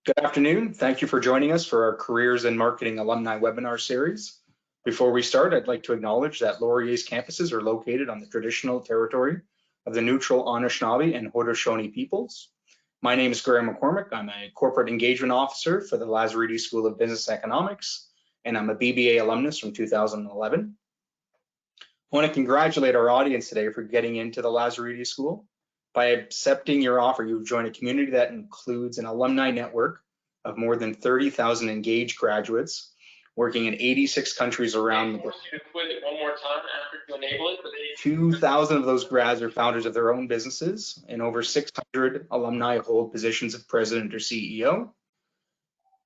Good afternoon. Thank you for joining us for our Careers in Marketing Alumni webinar series. Before we start, I'd like to acknowledge that Laurier's campuses are located on the traditional territory of the neutral Anishinaabe and Haudenosaunee peoples. My name is Graham Mccormick. I'm a Corporate Engagement Officer for the Lazaridis School of Business Economics, and I'm a BBA alumnus from 2011. I want to congratulate our audience today for getting into the Lazaridis School. By accepting your offer, you've joined a community that includes an alumni network of more than 30,000 engaged graduates working in 86 countries around the world. 2,000 of those grads are founders of their own businesses, and over 600 alumni hold positions of president or CEO.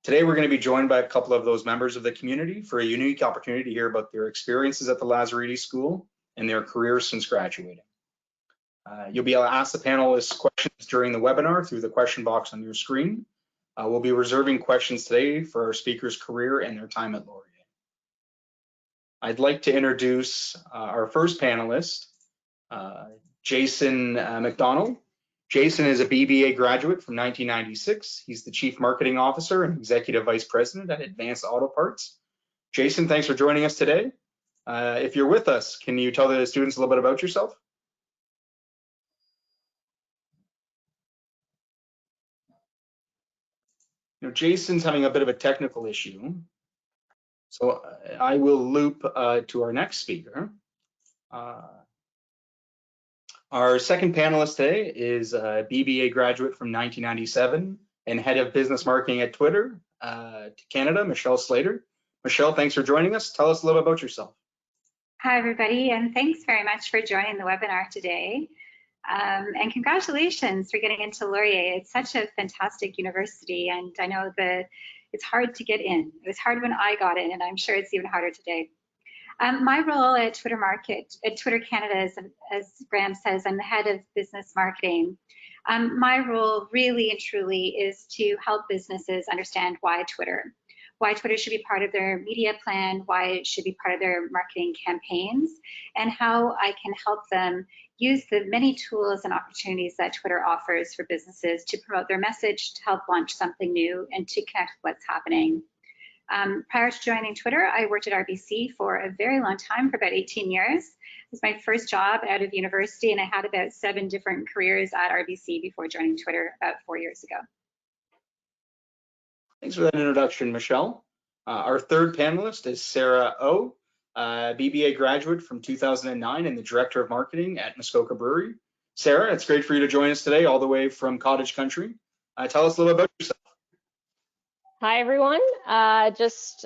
Today, we're going to be joined by a couple of those members of the community for a unique opportunity to hear about their experiences at the Lazaridis School and their careers since graduating. You'll be able to ask the panelists questions during the webinar through the question box on your screen. We'll be reserving questions today for our speaker's career and their time at Laurier. I'd like to introduce our first panelist, Jason Mcdonald. Jason is a BBA graduate from 1996. He's the Chief Marketing Officer and Executive Vice President at Advanced Auto Parts. Jason, thanks for joining us today. If you're with us, can you tell the students a little bit about yourself? Jason's having a bit of a technical issue, so I will loop to our next speaker. Our second panelist today is a BBA graduate from 1997 and head of business marketing at Twitter Canada, Michelle Slater. Michelle, thanks for joining us. Tell us a little about yourself. Hi, everybody, and thanks very much for joining the webinar today. And congratulations for getting into Laurier. It's such a fantastic university, and I know that it's hard to get in. It was hard when I got in, and I'm sure it's even harder today. My role at Twitter Canada, as Graham says, I'm the head of business marketing. My role really and truly is to help businesses understand why Twitter should be part of their media plan, why it should be part of their marketing campaigns, and how I can help them use the many tools and opportunities that Twitter offers for businesses to promote their message, to help launch something new, and to connect with what's happening. Prior to joining Twitter, I worked at RBC for a very long time, for about 18 years. It was my first job out of university, and I had about 7 different careers at RBC before joining Twitter about 4 years ago. Thanks for that introduction, Michelle. Our third panelist is Sarah O, BBA graduate from 2009 and the Director of Marketing at Muskoka Brewery. Sarah, it's great for you to join us today all the way from Cottage Country. Tell us a little about yourself. Hi, everyone. Just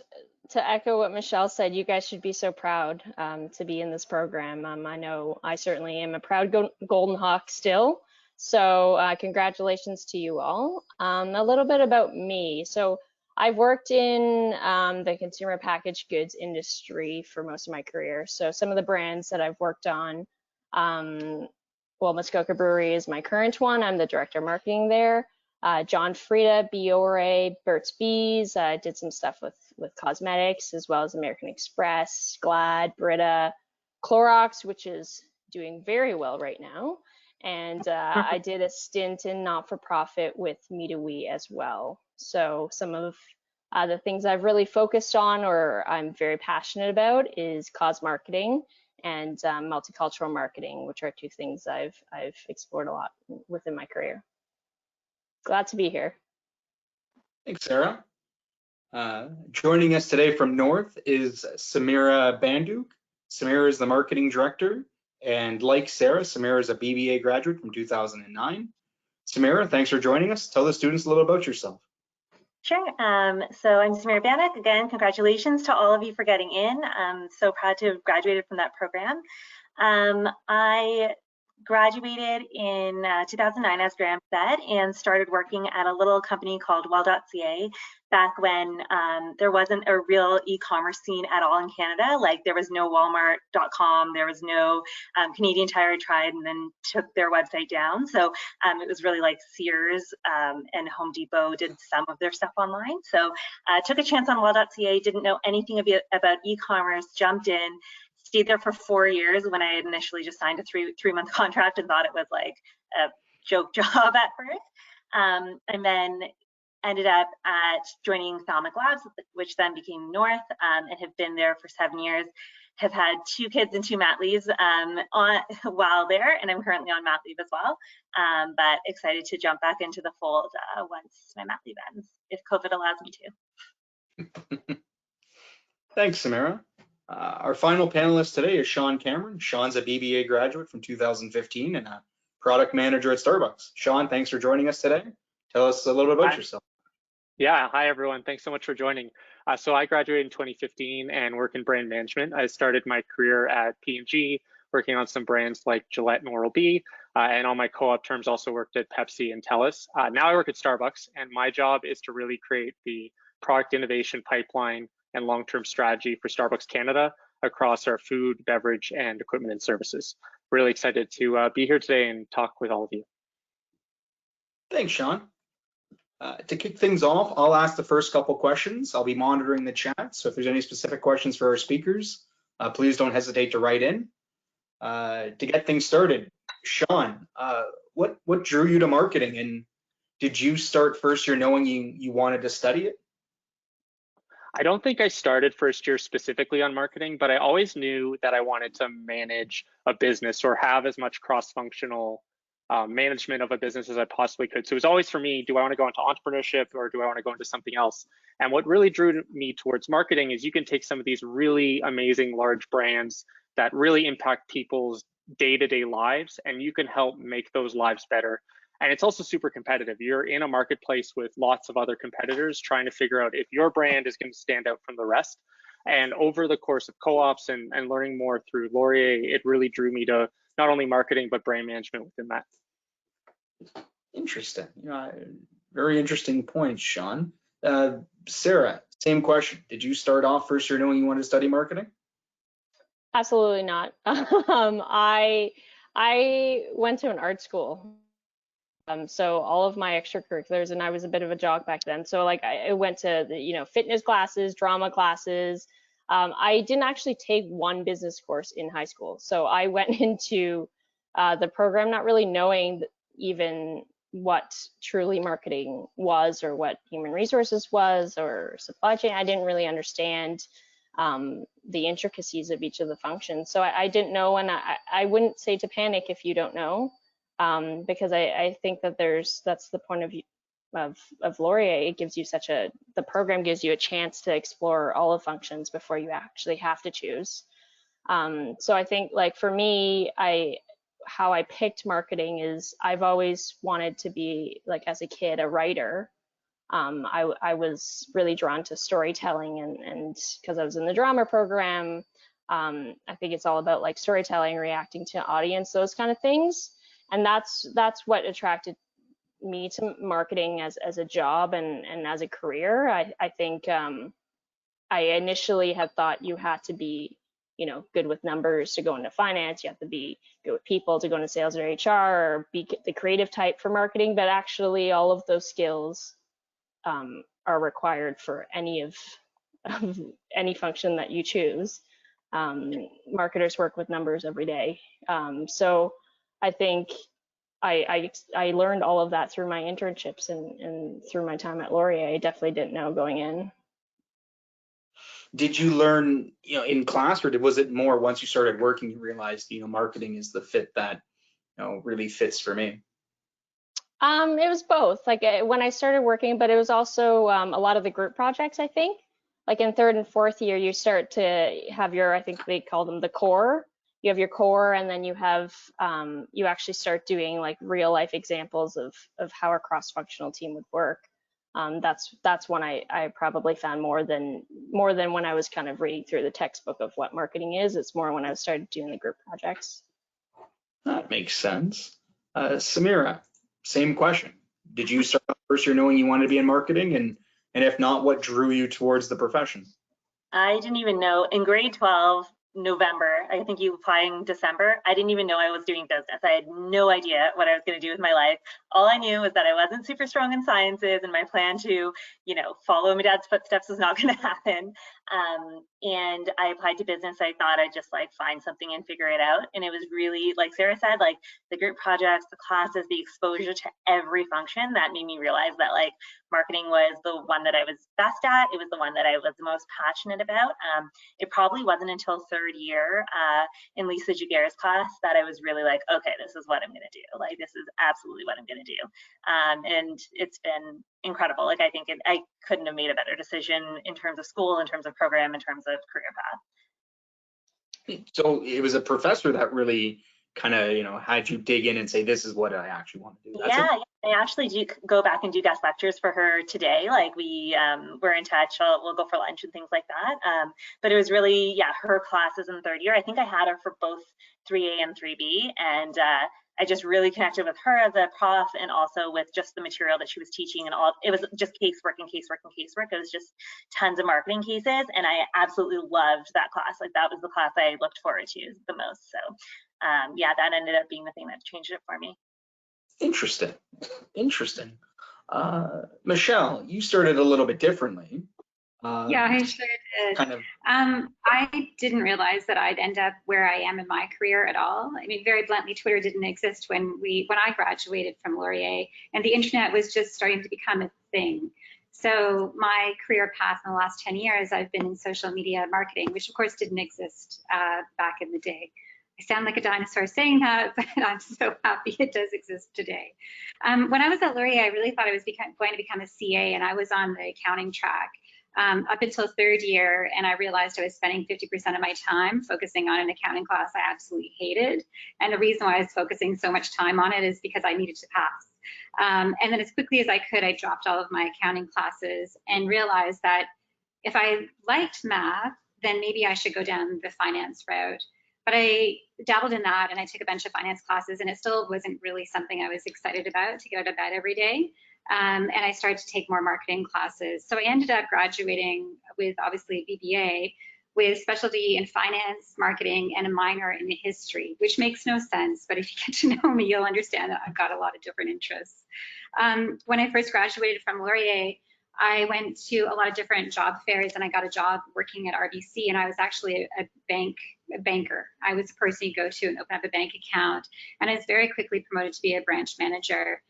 to echo what Michelle said, you guys should be so proud to be in this program. I know I certainly am a proud Golden Hawk still. So congratulations to you all. A little bit about me. So I've worked in the consumer packaged goods industry for most of my career. So some of the brands that I've worked on, well, Muskoka Brewery is my current one. I'm the Director of Marketing there. John Frieda, Biore, Burt's Bees. I did some stuff with cosmetics, as well as American Express, Glad, Brita, Clorox, which is doing very well right now. And I did a stint in not-for-profit with Me to We as well. So some of the things I've really focused on, or I'm very passionate about, is cause marketing and multicultural marketing, which are 2 things I've explored a lot within my career. Glad to be here. Thanks, Sarah. Joining us today from North is Samira Banduk. Samira is the marketing director. And like Sarah, Samira is a BBA graduate from 2009. Samira, thanks for joining us. Tell the students a little about yourself. Sure. So I'm Samira Banik. Again, congratulations to all of you for getting in. I'm so proud to have graduated from that program. I graduated in 2009, as Graham said, and started working at a little company called wlu.ca back when there wasn't a real e-commerce scene at all in Canada. Like, there was no Walmart.com, there was no Canadian Tire tried and then took their website down. So it was really like Sears and Home Depot did some of their stuff online. So took a chance on wlu.ca, didn't know anything about e-commerce, jumped in, stayed there for 4 years when I had initially just signed a three-month contract and thought it was like a joke job at first. And then ended up at joining Thalmic Labs, which then became North, and have been there for 7 years. Have had 2 kids and 2 mat leaves while there, and I'm currently on mat leave as well. But excited to jump back into the fold once my mat leave ends, if COVID allows me to. Thanks, Samira. Our final panelist today is Sean Cameron. Sean's a BBA graduate from 2015 and a product manager at Starbucks. Sean, thanks for joining us today. Tell us a little bit about yourself. Yeah, hi everyone. Thanks so much for joining. So I graduated in 2015 and work in brand management. I started my career at P&G, working on some brands like Gillette and Oral-B, and on my co-op terms also worked at Pepsi and TELUS. Now I work at Starbucks, and my job is to really create the product innovation pipeline and long-term strategy for Starbucks Canada across our food, beverage, and equipment and services. Really excited to be here today and talk with all of you. Thanks, Sean. To kick things off, I'll ask the first couple questions. I'll be monitoring the chat, so if there's any specific questions for our speakers, please don't hesitate to write in. To get things started, Sean, what drew you to marketing, and did you start first year knowing you wanted to study it? I don't think I started first year specifically on marketing, but I always knew that I wanted to manage a business or have as much cross-functional management of a business as I possibly could. So it was always for me, do I want to go into entrepreneurship or do I want to go into something else? And what really drew me towards marketing is you can take some of these really amazing large brands that really impact people's day-to-day lives, and you can help make those lives better. And it's also super competitive. You're in a marketplace with lots of other competitors trying to figure out if your brand is going to stand out from the rest. And over the course of co-ops and learning more through Laurier, it really drew me to not only marketing, but brand management within that. Interesting. Very interesting points, Sean. Sarah, same question. Did you start off first year knowing you wanted to study marketing? Absolutely not. I went to an art school. So all of my extracurriculars, and I was a bit of a jock back then. So like I went to the, fitness classes, drama classes. I didn't actually take one business course in high school. So I went into the program not really knowing even what truly marketing was or what human resources was or supply chain. I didn't really understand the intricacies of each of the functions. So I didn't know, and I wouldn't say to panic if you don't know. Because I think that that's the point of view of Laurier. It gives you the program gives you a chance to explore all the functions before you actually have to choose. So I think like for me, how I picked marketing is I've always wanted to be, like as a kid, a writer. I was really drawn to storytelling, and because I was in the drama program, I think it's all about like storytelling, reacting to audience, those kind of things. And that's what attracted me to marketing as a job and as a career. I think I initially had thought you had to be, good with numbers to go into finance. You have to be good with people to go into sales or HR, or be the creative type for marketing. But actually, all of those skills are required for any any function that you choose. Marketers work with numbers every day. So I think I learned all of that through my internships and through my time at Laurier. I definitely didn't know going in. Did you learn, in class, or was it more once you started working, you realized, marketing is the fit that, really fits for me? It was both. Like when I started working, but it was also a lot of the group projects, I think. Like in third and fourth year, you start to have I think they call them the core. You have your core, and then you have you actually start doing like real life examples of how a cross-functional team would work. That's when I probably found more than when I was kind of reading through the textbook of what marketing is. It's more when I started doing the group projects. That makes sense. Samira, same question. Did you start off first year knowing you wanted to be in marketing, and if not, what drew you towards the profession? I didn't even know in grade 12. November, I think you applied in December. I didn't even know I was doing business. I had no idea what I was going to do with my life. All I knew was that I wasn't super strong in sciences, and my plan to, follow my dad's footsteps was not going to happen. And I applied to business. I thought I'd just like find something and figure it out. And it was really, like Sarah said, like the group projects, the classes, the exposure to every function that made me realize that like marketing was the one that I was best at. It was the one that I was the most passionate about. It probably wasn't until third year in Lisa Juguer's class that I was really like, okay, this is what I'm going to do. Like, this is absolutely what I'm going to do. And it's been incredible. Like, I think I couldn't have made a better decision in terms of school, in terms of program, in terms of career path. So it was a professor that really kind of, had you dig in and say, this is what I actually want to do. Yeah, I actually do go back and do guest lectures for her today. Like, we're in touch. We'll go for lunch and things like that. But it was really, her classes in third year. I think I had her for both 3A and 3B. And I just really connected with her as a prof, and also with just the material that she was teaching, and all. It was just casework and casework and casework. It was just tons of marketing cases, and I absolutely loved that class. Like, that was the class I looked forward to the most. So that ended up being the thing that changed it for me. Interesting. Michelle, you started a little bit differently. Yeah, I sure did. Kind of. I didn't realize that I'd end up where I am in my career at all. I mean, very bluntly, Twitter didn't exist when I graduated from Laurier, and the internet was just starting to become a thing. So my career path in the last 10 years, I've been in social media marketing, which of course didn't exist back in the day. I sound like a dinosaur saying that, but I'm so happy it does exist today. When I was at Laurier, I really thought I was going to become a CA, and I was on the accounting track up until third year, and I realized I was spending 50% of my time focusing on an accounting class I absolutely hated. And the reason why I was focusing so much time on it is because I needed to pass. And then as quickly as I could, I dropped all of my accounting classes and realized that if I liked math, then maybe I should go down the finance route. But I dabbled in that, and I took a bunch of finance classes, and it still wasn't really something I was excited about to get out of bed every day. And I started to take more marketing classes. So I ended up graduating with, obviously, a BBA with specialty in finance, marketing, and a minor in history, which makes no sense. But if you get to know me, you'll understand that I've got a lot of different interests. When I first graduated from Laurier, I went to a lot of different job fairs, and I got a job working at RBC, and I was actually a banker. I was the person you go to and open up a bank account, and I was very quickly promoted to be a branch manager,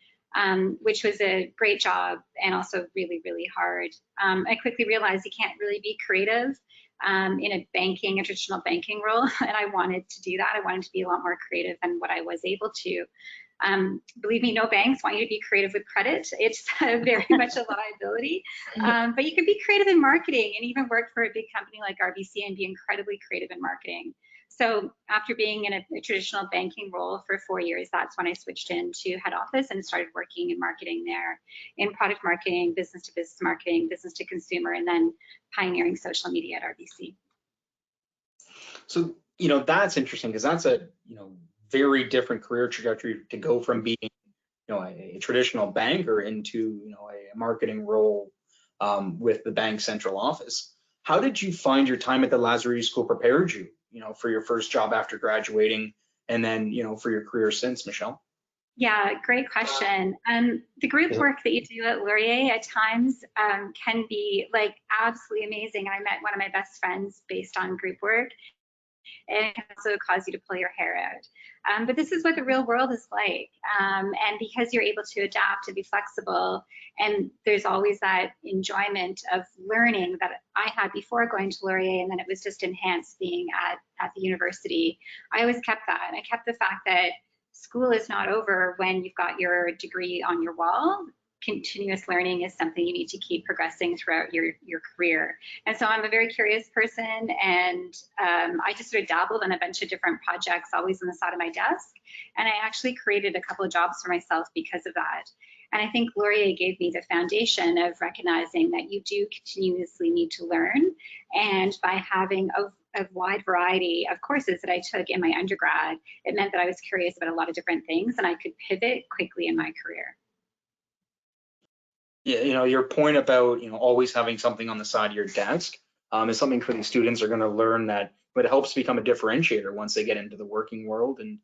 which was a great job and also really, really hard. I quickly realized you can't really be creative in a traditional banking role, and I wanted to do that. I wanted to be a lot more creative than what I was able to. Believe me, no banks want you to be creative with credit. It's very much a liability, but you can be creative in marketing and even work for a big company like RBC and be incredibly creative in marketing. So after being in a traditional banking role for 4 years, that's when I switched into head office and started working in marketing there, in product marketing, business to business marketing, business to consumer, and then pioneering social media at RBC. So, that's interesting, because that's a, very different career trajectory to go from being, a traditional banker into, a marketing role with the bank's central office. How did you find your time at the Lazaridis School prepared you, for your first job after graduating, and then, for your career since, Michelle? Yeah, great question. The group work that you do at Laurier at times can be like absolutely amazing. I met one of my best friends based on group work, and it can also cause you to pull your hair out. But this is what the real world is like. And because you're able to adapt and be flexible, and there's always that enjoyment of learning that I had before going to Laurier, and then it was just enhanced being at the university. I always kept that. And I kept the fact that school is not over when you've got your degree on your wall. Continuous learning is something you need to keep progressing throughout your career. And so I'm a very curious person, and I just sort of dabbled in a bunch of different projects, always on the side of my desk. And I actually created a couple of jobs for myself because of that. And I think Laurier gave me the foundation of recognizing that you do continuously need to learn. And by having a wide variety of courses that I took in my undergrad, it meant that I was curious about a lot of different things, and I could pivot quickly in my career. Yeah, your point about, always having something on the side of your desk is something for these students are going to learn, that it helps become a differentiator once they get into the working world, and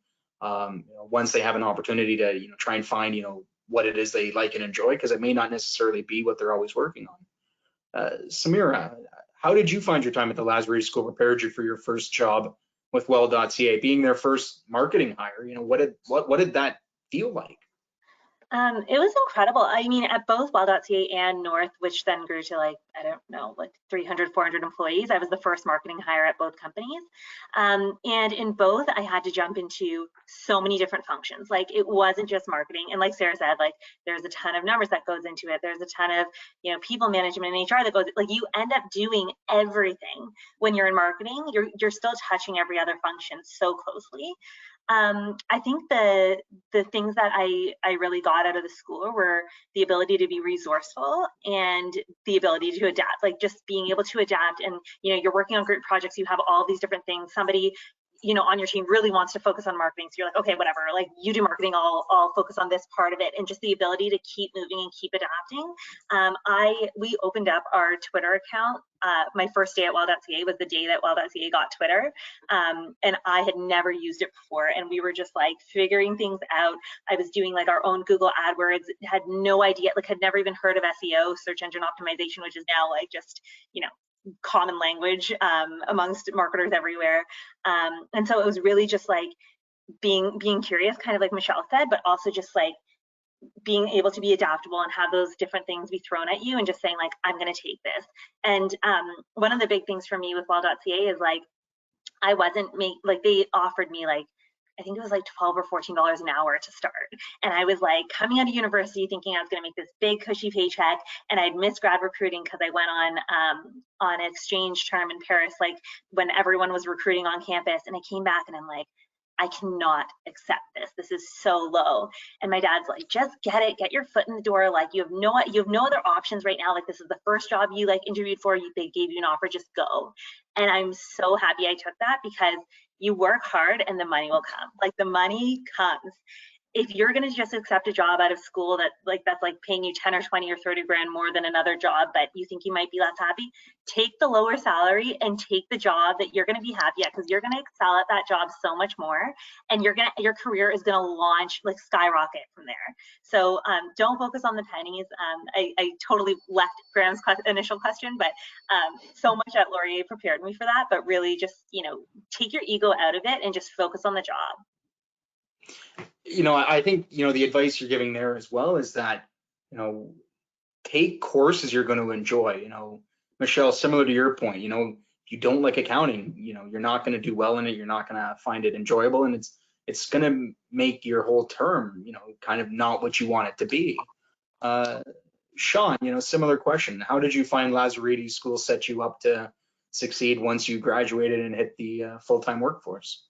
once they have an opportunity to, try and find, what it is they like and enjoy, because it may not necessarily be what they're always working on. Samira, how did you find your time at the Lazaridis School prepared you for your first job with wlu.ca, being their first marketing hire? What did that feel like? It was incredible. I mean, at both wlu.ca and North, which then grew to like, I don't know, like 300, 400 employees. I was the first marketing hire at both companies. And in both, I had to jump into so many different functions. Like it wasn't just marketing. And like Sarah said, like there's a ton of numbers that goes into it. There's a ton of, you know, people management and HR that goes, like you end up doing everything when you're in marketing. You're still touching every other function so closely. I think the things that I really got out of the school were the ability to be resourceful and the ability to adapt, like just being able to adapt. And, you know, you're working on group projects, you have all these different things. Somebody, you know, on your team really wants to focus on marketing. So you're like, okay, whatever, like you do marketing, I'll focus on this part of it. And just the ability to keep moving and keep adapting. We opened up our Twitter account. My first day at wlu.ca was the day that wlu.ca got Twitter. And I had never used it before. And we were just like figuring things out. I was doing like our own Google AdWords, had no idea, like had never even heard of SEO, search engine optimization, which is now like just, you know, common language amongst marketers everywhere. And so it was really just like being curious, kind of like Michelle said, but also just like being able to be adaptable and have those different things be thrown at you and just saying like, I'm going to take this. And one of the big things for me with wlu.ca is like, I wasn't like they offered me like, I think it was like $12 or $14 an hour to start. And I was like coming out of university thinking I was going to make this big cushy paycheck. And I'd missed grad recruiting because I went on an exchange term in Paris, like when everyone was recruiting on campus. And I came back and I'm like, I cannot accept this. This is so low. And my dad's like, just get it, get your foot in the door. Like you have no other options right now. Like this is the first job you like interviewed for. They gave you an offer, just go. And I'm so happy I took that because you work hard and the money will come. Like the money comes. If you're going to just accept a job out of school that's like paying you 10 or 20 or 30 grand more than another job, but you think you might be less happy, take the lower salary and take the job that you're going to be happy at, because you're going to excel at that job so much more, and your career is going to launch, like skyrocket from there. So don't focus on the pennies. I totally left Graham's initial question, but so much at Laurier prepared me for that. But really just, you know, take your ego out of it and just focus on the job. You know, I think, you know, the advice you're giving there as well is that, you know, take courses you're going to enjoy. You know, Michelle, similar to your point, you know, you don't like accounting, you know, you're not going to do well in it. You're not going to find it enjoyable, and it's going to make your whole term, you know, kind of not what you want it to be. Sean, you know, similar question. How did you find Lazaridis school set you up to succeed once you graduated and hit the full-time workforce?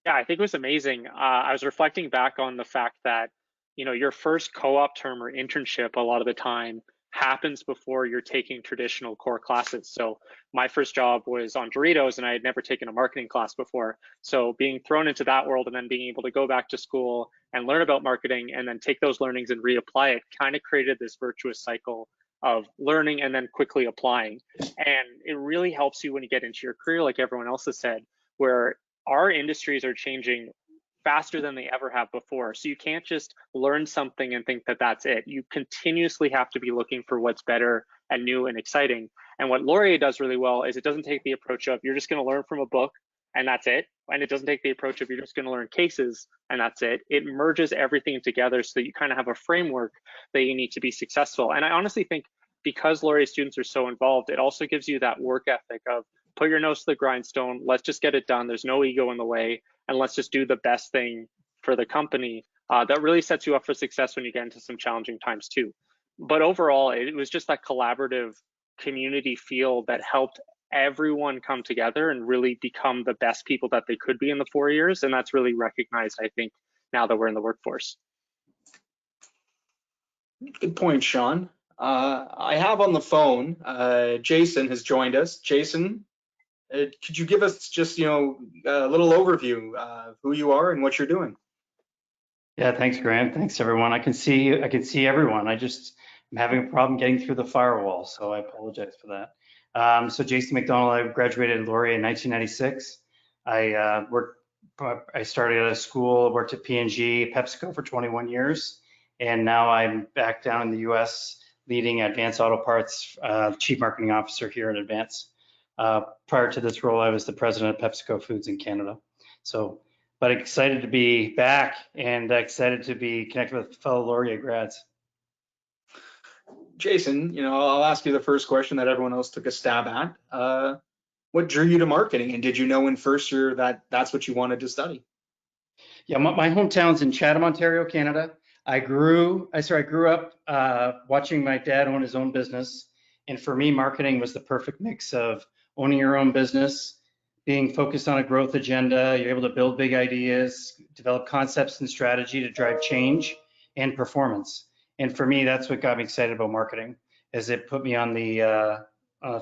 Yeah, I think it was amazing. I was reflecting back on the fact that, you know, your first co-op term or internship a lot of the time happens before you're taking traditional core classes. So my first job was on Doritos, and I had never taken a marketing class before. So being thrown into that world and then being able to go back to school and learn about marketing and then take those learnings and reapply it kind of created this virtuous cycle of learning and then quickly applying. And it really helps you when you get into your career, like everyone else has said, where our industries are changing faster than they ever have before. So you can't just learn something and think that that's it. You continuously have to be looking for what's better and new and exciting. And what Laurier does really well is it doesn't take the approach of you're just going to learn from a book and that's it. And it doesn't take the approach of you're just going to learn cases and that's it. It merges everything together so that you kind of have a framework that you need to be successful. And I honestly think because Laurier students are so involved, it also gives you that work ethic of put your nose to the grindstone, let's just get it done. There's no ego in the way, and let's just do the best thing for the company. That really sets you up for success when you get into some challenging times too. But overall, it was just that collaborative community feel that helped everyone come together and really become the best people that they could be in the 4 years. And that's really recognized, I think, now that we're in the workforce. Good point, Sean. I have on the phone, Jason has joined us. Jason, could you give us just, you know, a little overview of who you are and what you're doing? Yeah, thanks, Graham. Thanks, everyone. I can see everyone. I'm having a problem getting through the firewall, so I apologize for that. So Jason Mcdonald, I graduated at Laurier in 1996. I started at a school, worked at P&G, PepsiCo for 21 years, and now I'm back down in the US leading Advance Auto Parts, Chief Marketing Officer here at Advance. Prior to this role, I was the president of PepsiCo Foods in Canada. So but excited to be back and excited to be connected with fellow Laurier grads. Jason, I'll ask you the first question that everyone else took a stab at. What drew you to marketing, and did you know in first year that that's what you wanted to study? Yeah, my hometown's in Chatham, Ontario, Canada. I grew up watching my dad own his own business. And for me, marketing was the perfect mix of owning your own business, being focused on a growth agenda. You're able to build big ideas, develop concepts and strategy to drive change and performance. And for me, that's what got me excited about marketing, as it put me on the,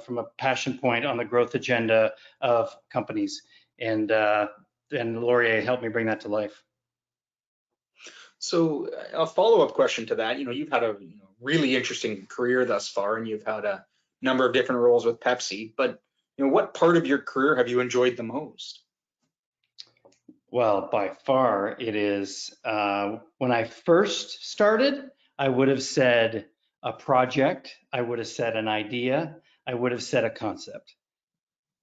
from a passion point on the growth agenda of companies. And Laurier helped me bring that to life. So a follow-up question to that, you've had a really interesting career thus far, and you've had a number of different roles with Pepsi, but what part of your career have you enjoyed the most? Well, by far it is, when I first started, I would have said a project, I would have said an idea, I would have said a concept.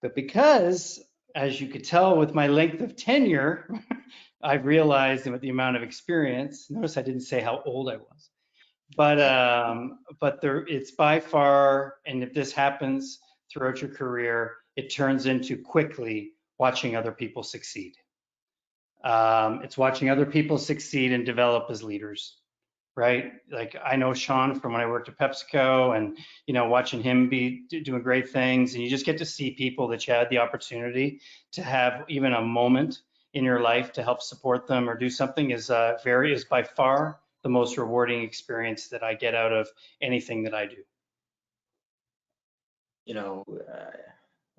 But because, as you could tell with my length of tenure, I've realized, and with the amount of experience, notice I didn't say how old I was, but it's by far, and if this happens throughout your career, it turns into quickly watching other people succeed. It's watching other people succeed and develop as leaders, right? Like I know Sean from when I worked at PepsiCo, and watching him be doing great things, and you just get to see people that you had the opportunity to have even a moment in your life to help support them or do something is by far the most rewarding experience that I get out of anything that I do.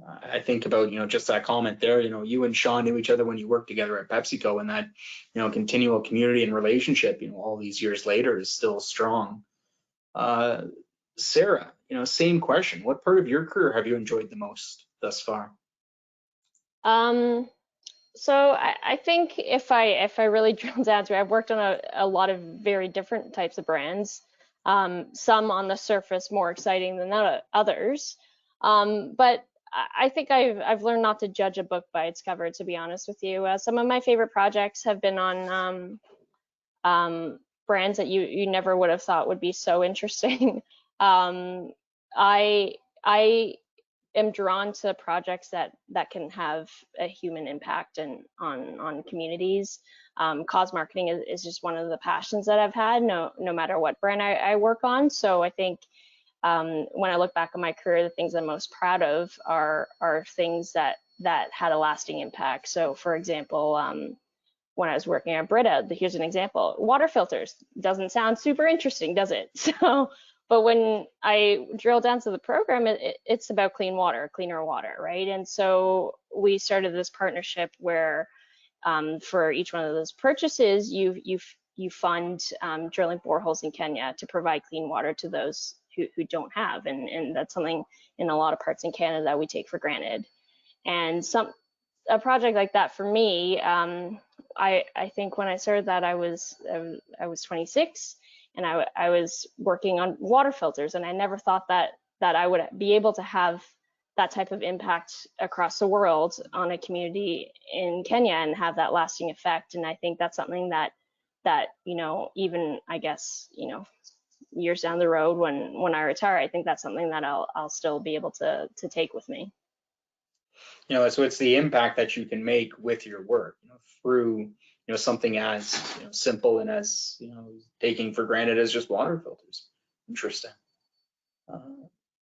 I think about, just that comment there, you and Sean knew each other when you worked together at PepsiCo, and that, continual community and relationship, all these years later is still strong. Sarah, same question. What part of your career have you enjoyed the most thus far? So I think if I really drill down to it, I've worked on a lot of very different types of brands, some on the surface more exciting than others. But I think I've learned not to judge a book by its cover, to be honest with you. Some of my favorite projects have been on brands that you never would have thought would be so interesting. I am drawn to projects that can have a human impact and on communities. Cause marketing is just one of the passions that I've had, no matter what brand I work on. So I think when I look back on my career, the things I'm most proud of are things that had a lasting impact. So for example, when I was working at Brita, here's an example: water filters. Doesn't sound super interesting, does it? So, but when I drill down to the program, it's about clean water, cleaner water, right? And so we started this partnership where for each one of those purchases, you fund drilling boreholes in Kenya to provide clean water to those who don't have, and that's something in a lot of parts in Canada that we take for granted. And a project like that for me, I think when I started that, I was 26, and I was working on water filters, and I never thought that I would be able to have that type of impact across the world on a community in Kenya and have that lasting effect. And I think that's something that even I guess years down the road when I retire, I think that's something that I'll still be able to take with me. So it's the impact that you can make with your work, through something as simple and as taking for granted as just water filters. Interesting.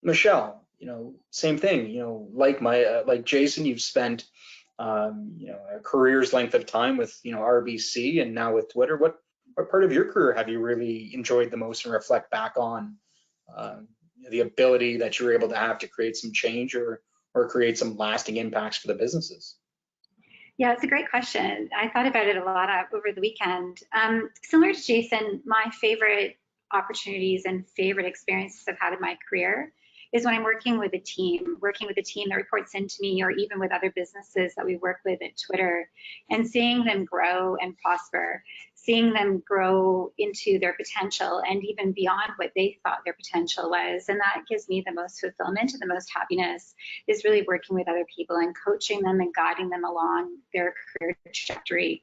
Michelle, same thing. Like Jason, you've spent a career's length of time with RBC and now with Twitter. What part of your career have you really enjoyed the most and reflect back on the ability that you're able to have to create some change or create some lasting impacts for the businesses? Yeah, it's a great question. I thought about it a lot over the weekend. Similar to Jason, my favorite opportunities and favorite experiences I've had in my career is when I'm working with a team that reports into me, or even with other businesses that we work with at Twitter, and seeing them grow and prosper, seeing them grow into their potential and even beyond what they thought their potential was. And that gives me the most fulfillment and the most happiness, is really working with other people and coaching them and guiding them along their career trajectory.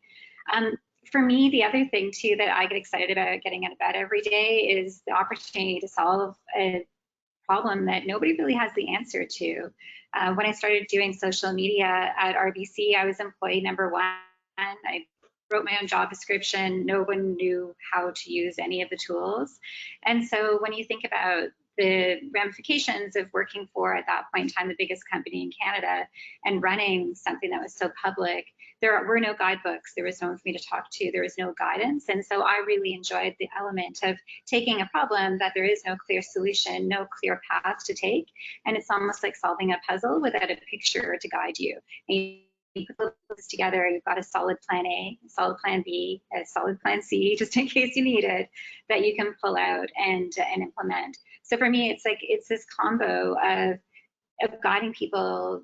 For me, the other thing too that I get excited about getting out of bed every day is the opportunity to solve a problem that nobody really has the answer to. When I started doing social media at RBC, I was employee number 1. I wrote my own job description. No one knew how to use any of the tools. And so when you think about the ramifications of working for, at that point in time, the biggest company in Canada and running something that was so public, there were no guidebooks. There was no one for me to talk to. There was no guidance. And so I really enjoyed the element of taking a problem that there is no clear solution, no clear path to take. And it's almost like solving a puzzle without a picture to guide you. And you put those together, you've got a solid plan A, a solid plan B, a solid plan C, just in case you need it, that you can pull out and implement. So for me, it's this combo of guiding people,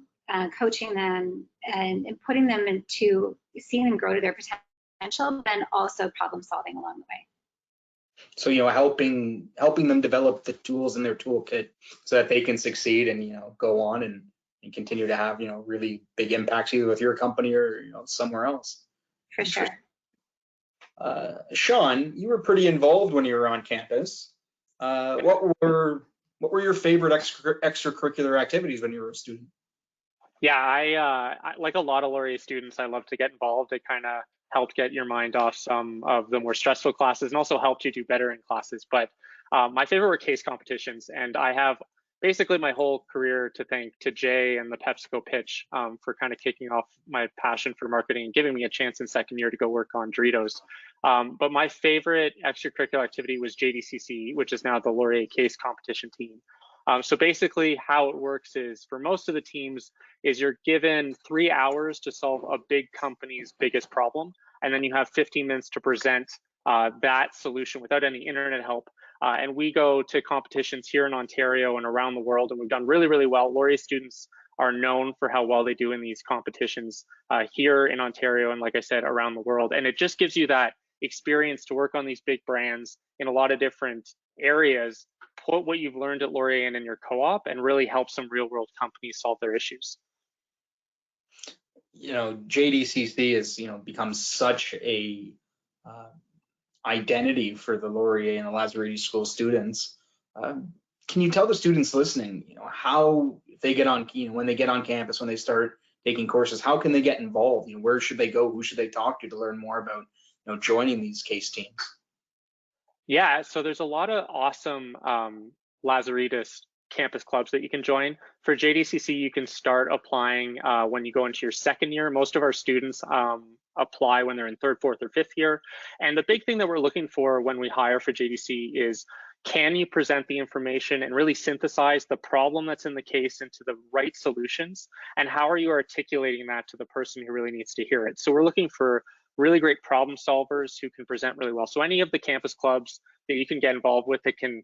coaching them, and putting them into seeing them grow to their potential, but then also problem solving along the way. So, helping them develop the tools in their toolkit so that they can succeed and, go on and continue to have, really big impacts either with your company or, somewhere else. For sure. Sean, you were pretty involved when you were on campus. What were your favorite extracurricular activities when you were a student? Yeah, I like a lot of Laurier students, I love to get involved. It kind of helped get your mind off some of the more stressful classes and also helped you do better in classes. But my favorite were case competitions, and I have basically my whole career to thank to Jay and the PepsiCo pitch for kind of kicking off my passion for marketing and giving me a chance in second year to go work on Doritos. But my favorite extracurricular activity was JDCC, which is now the Laurier case competition team. So basically how it works is, for most of the teams, is you're given 3 hours to solve a big company's biggest problem, and then you have 15 minutes to present that solution without any internet help. And we go to competitions here in Ontario and around the world, and we've done really, really well. Laurier students are known for how well they do in these competitions here in Ontario and, like I said, around the world. And it just gives you that experience to work on these big brands in a lot of different areas, put what you've learned at Laurier in your co-op, and really help some real world companies solve their issues. JDCC has become such a identity for the Laurier and the Lazaridis school students. Can you tell the students listening, how they get on, when they get on campus, when they start taking courses, how can they get involved? Where should they go? Who should they talk to learn more about, joining these case teams? Yeah, so there's a lot of awesome Lazaridis campus clubs that you can join. For JDCC, you can start applying when you go into your second year. Most of our students apply when they're in third, fourth, or fifth year. And the big thing that we're looking for when we hire for JDC is, can you present the information and really synthesize the problem that's in the case into the right solutions? And how are you articulating that to the person who really needs to hear it? So we're looking for really great problem solvers who can present really well. So any of the campus clubs that you can get involved with that can,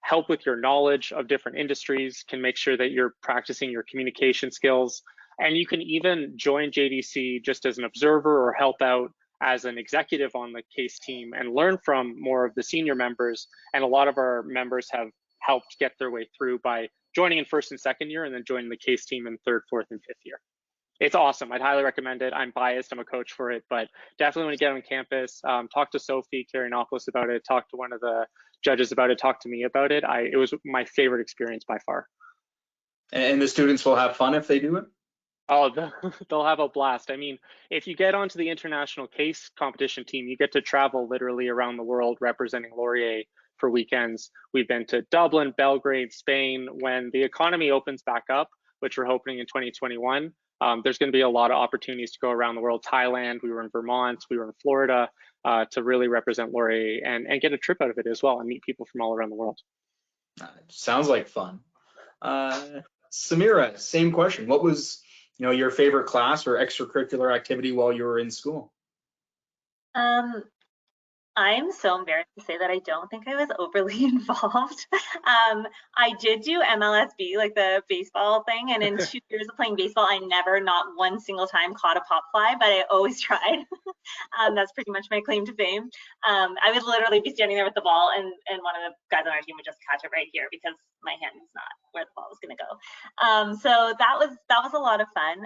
help with your knowledge of different industries, can make sure that you're practicing your communication skills. And you can even join JDC just as an observer or help out as an executive on the case team and learn from more of the senior members. And a lot of our members have helped get their way through by joining in first and second year and then joining the case team in third, fourth, and fifth year. It's awesome. I'd highly recommend it. I'm biased. I'm a coach for it, but definitely when you get on campus, talk to Sophie Karianopoulos about it, talk to one of the judges about it, talk to me about it. It was my favorite experience by far. And the students will have fun if they do it? Oh, they'll have a blast. I mean, if you get onto the international case competition team, you get to travel literally around the world representing Laurier for weekends. We've been to Dublin, Belgrade, Spain. When the economy opens back up, which we're hoping in 2021, there's going to be a lot of opportunities to go around the world. Thailand, we were in Vermont, we were in Florida to really represent Laurier and get a trip out of it as well and meet people from all around the world. Sounds like fun. Samira, same question. What was your favorite class or extracurricular activity while you were in school? I'm so embarrassed to say that I don't think I was overly involved. I did do MLSB, like the baseball thing, and in 2 years of playing baseball, I never, not one single time, caught a pop fly, but I always tried. That's pretty much my claim to fame. I would literally be standing there with the ball, and one of the guys on our team would just catch it right here because my hand is not where the ball was going to go. So that was a lot of fun.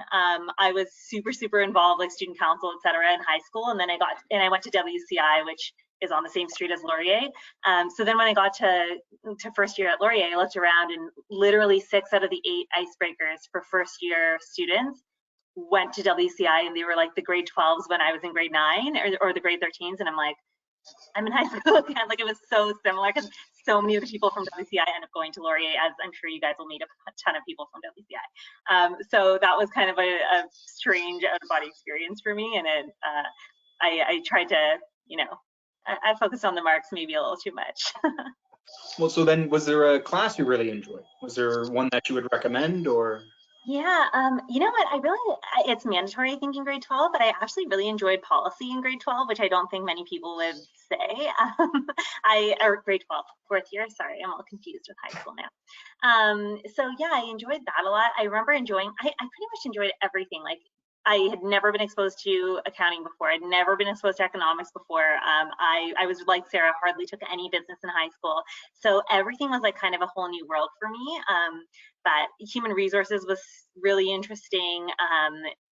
I was super involved, like student council, etc., in high school, and then I went to WCI, which is on the same street as Laurier. So then when I got to first year at Laurier, I looked around, and literally 6 out of the 8 icebreakers for first year students went to WCI, and they were like the grade 12s when I was in grade 9 or the grade 13s, and I'm like, I'm in high school again. Like, it was so similar because so many of the people from WCI end up going to Laurier, as I'm sure you guys will meet a ton of people from WCI. So that was kind of a strange out-of-body experience for me, and I tried to, I focused on the marks maybe a little too much. Well, so then was there a class you really enjoyed? Was there one that you would recommend, or? Yeah, you know what, it's mandatory, I think, in grade 12, but I actually really enjoyed policy in grade 12, which I don't think many people would say. Or grade 12, 4th year, sorry, I'm all confused with high school now. So yeah, I enjoyed that a lot. I remember I pretty much enjoyed everything. Like, I had never been exposed to accounting before. I'd never been exposed to economics before. I was like Sarah, hardly took any business in high school. So everything was like kind of a whole new world for me. But human resources was really interesting.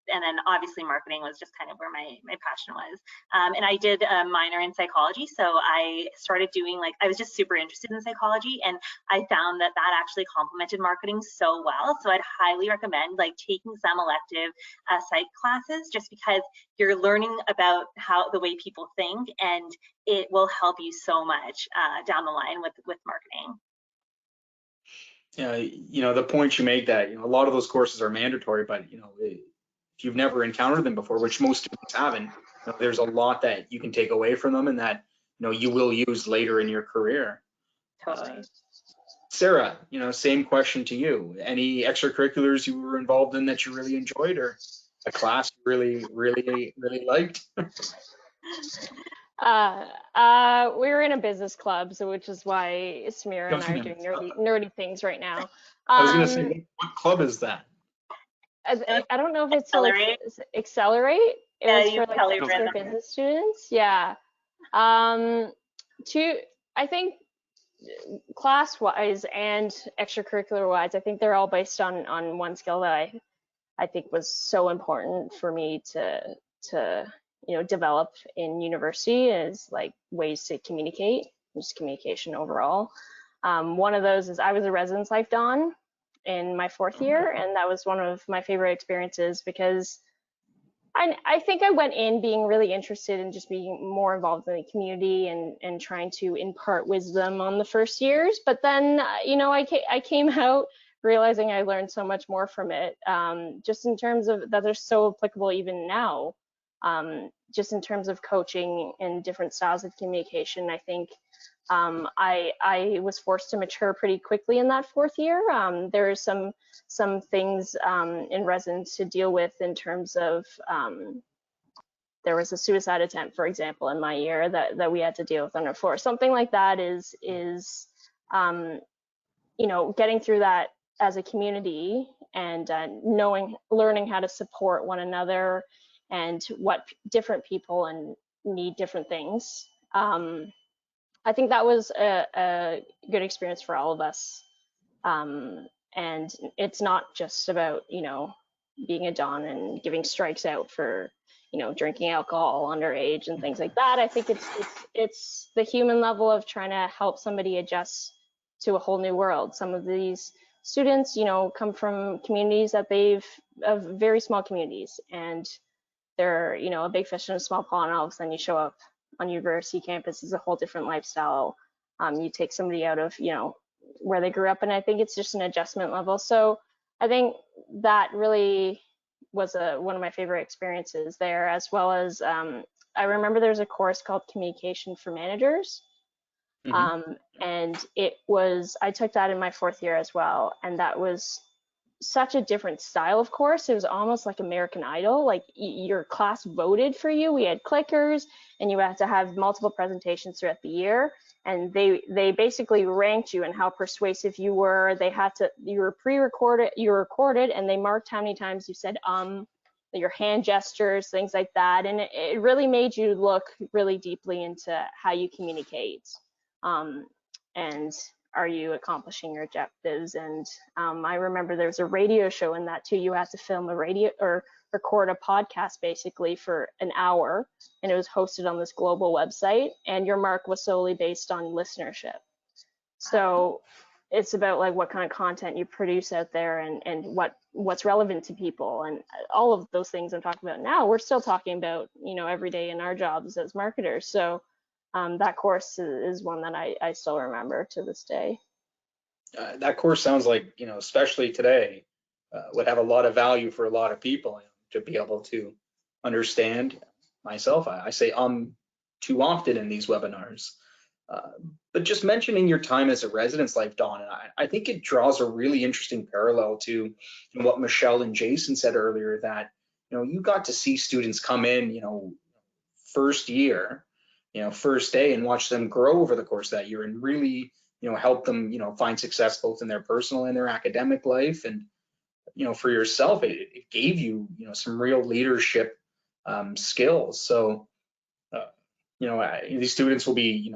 And then obviously marketing was just kind of where my passion was. And I did a minor in psychology. So I started doing, like, I was just super interested in psychology, and I found that actually complemented marketing so well. So I'd highly recommend like taking some elective psych classes, just because you're learning about how the way people think, and it will help you so much down the line with marketing. Yeah, the point you make that, a lot of those courses are mandatory, but, if you've never encountered them before, which most students haven't, there's a lot that you can take away from them, and that, you will use later in your career. Totally. Sarah, same question to you. Any extracurriculars you were involved in that you really enjoyed, or a class you really liked? We were in a business club, so which is why Samira and I are doing nerdy things right now. I was gonna say, what club is that? I don't know if it's Accelerate. It was for like business students. Yeah. I think class-wise and extracurricular-wise, I think they're all based on one skill that I think was so important for me to develop in university, is like ways to communicate, just communication overall. One of those is I was a residence life don in my 4th year, and that was one of my favorite experiences because I think I went in being really interested in just being more involved in the community and trying to impart wisdom on the first years. But then, I came out realizing I learned so much more from it, just in terms of that they're so applicable even now. Just in terms of coaching and different styles of communication, I think I was forced to mature pretty quickly in that 4th year. There are some things in residence to deal with in terms of there was a suicide attempt, for example, in my year that we had to deal with on our floor. Something like that is getting through that as a community, and learning how to support one another, and what different people and need different things. I think that was a good experience for all of us. And it's not just about, being a don and giving strikes out for, drinking alcohol underage and things like that. I think it's the human level of trying to help somebody adjust to a whole new world. Some of these students, come from communities of very small communities, and they're, a big fish in a small pond, and all of a sudden you show up on university campus is a whole different lifestyle. You take somebody out of, where they grew up, and I think it's just an adjustment level. So I think that really was one of my favorite experiences there, as well as I remember there's a course called Communication for Managers. And I took that in my 4th year as well, and that was such a different style of course. It was almost like American Idol. Like your class voted for you. We had clickers, and you had to have multiple presentations throughout the year. And they basically ranked you and how persuasive you were. They had to, you were pre-recorded, you were recorded, and they marked how many times you said your hand gestures, things like that. And it really made you look really deeply into how you communicate. And are you accomplishing your objectives? And I remember there was a radio show in that too. You had to film a radio or record a podcast basically for an hour, and it was hosted on this global website, and your mark was solely based on listenership. So it's about like what kind of content you produce out there, and what's relevant to people, and all of those things I'm talking about now, we're still talking about, every day in our jobs as marketers. So that course is one that I still remember to this day. That course sounds like, especially today, would have a lot of value for a lot of people to be able to understand. Myself, I say too often in these webinars. But just mentioning your time as a residence life, Dawn, I think it draws a really interesting parallel to what Michelle and Jason said earlier, that you got to see students come in, first year, first day, and watch them grow over the course of that year, and really help them find success both in their personal and their academic life. And for yourself, it gave you some real leadership skills. So these students will be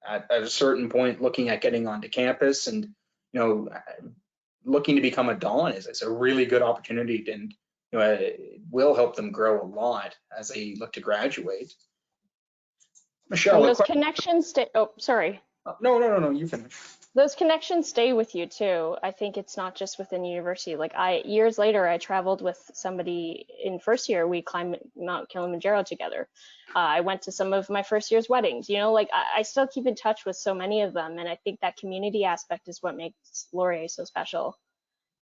at a certain point looking at getting onto campus, and looking to become a Dawn is a really good opportunity, and it will help them grow a lot as they look to graduate. Michelle, and those connections stay. Oh, sorry. No, you finish. Those connections stay with you too. I think it's not just within university. Like years later, I traveled with somebody in first year. We climbed Mount Kilimanjaro together. I went to some of my first year's weddings. I still keep in touch with so many of them, and I think that community aspect is what makes Laurier so special.